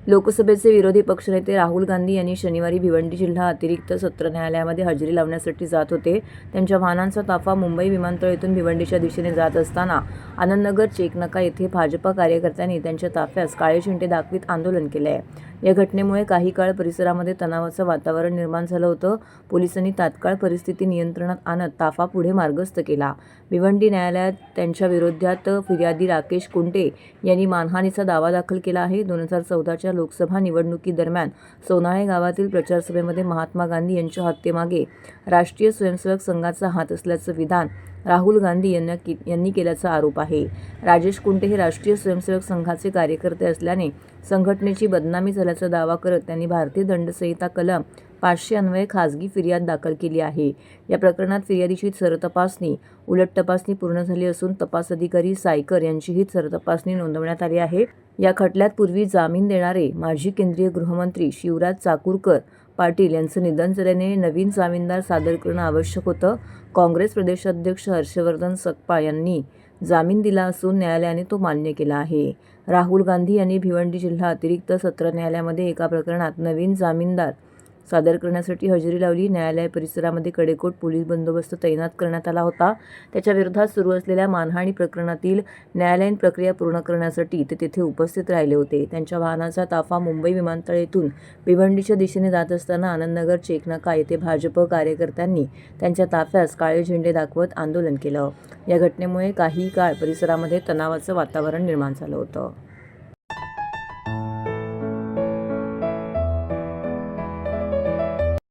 लोकसभेचे विरोधी पक्षनेते राहुल गांधी यांनी शनिवारी भिवंडी जिल्हा अतिरिक्त सत्र न्यायालयामध्ये हजेरी लावण्यासाठी जात होते. त्यांच्या वाहनांचा ताफा मुंबई विमानतळ येथून भिवंडीच्या दिशेने जात असताना आनंदनगर चेकनाका येथे भाजपा कार्यकर्त्यांनी त्यांच्या ताफ्यास काळे झेंडे दाखवीत आंदोलन केले आहे. या घटनेमुळे काही काळ परिसरामध्ये तणावाचं वातावरण निर्माण झालं होतं. पोलिसांनी तात्काळ परिस्थिती नियंत्रणात आणत ताफा पुढे मार्गस्थ केला. भिवंडी न्यायालयात त्यांच्या विरोधात फिर्यादी राकेश कुंटे यांनी मानहानीचा दावा दाखल केला आहे. 2014च्या लोकसभा निवडणुकीदरम्यान सोनाळे गावातील प्रचारसभेमध्ये महात्मा गांधी यांच्या हत्येमागे राष्ट्रीय स्वयंसेवक संघाचा हात असल्याचं विधान राहुल गांधी यांनी केल्याचा आरोप आहे. राजेश कुंटे हे राष्ट्रीय स्वयंसेवक संघाचे कार्यकर्ते असल्याने संघटनेची बदनामी झाल्याचा दावा करत त्यांनी भारतीय दंडसंहिता कलम 500 अन्वये खासगी फिर्याद दाखल केली आहे. या प्रकरणात फिर्यादीची सरतपासणी, उलट तपासणी पूर्ण झाली असून तपास अधिकारी सायकर यांचीही सरतपासणी नोंदवण्यात आली आहे. या खटल्यात पूर्वी जामीन देणारे माजी केंद्रीय गृहमंत्री शिवराज चाकूरकर पाटील यांचं निधन झाल्याने नवीन जामीनदार सादर करणं आवश्यक होतं. काँग्रेस प्रदेशाध्यक्ष हर्षवर्धन सकपाळ यांनी जामीन दिला असून न्यायालयाने तो मान्य केला आहे. राहुल गांधी यांनी भिवंडी जिल्हा अतिरिक्त सत्र न्यायालयामध्ये एका प्रकरणात नवीन जामीनदार सादर करण्यासाठी हजेरी लावली. न्यायालय परिसरामध्ये कडेकोट पोलीस बंदोबस्त तैनात करण्यात आला होता. त्याच्या विरोधात सुरू असलेल्या मानहानी प्रकरणातील न्यायालयीन प्रक्रिया पूर्ण करण्यासाठी ते तिथे उपस्थित राहिले होते. त्यांच्या वाहनाचा ताफा मुंबई विमानतळ येथून भिवंडीच्या दिशेने जात असताना आनंदनगर चेकनाका येथे भाजप कार्यकर्त्यांनी त्यांच्या ताफ्यास काळे झेंडे दाखवत आंदोलन केलं. या घटनेमुळे काही काळ परिसरामध्ये तणावाचं वातावरण निर्माण झालं होतं.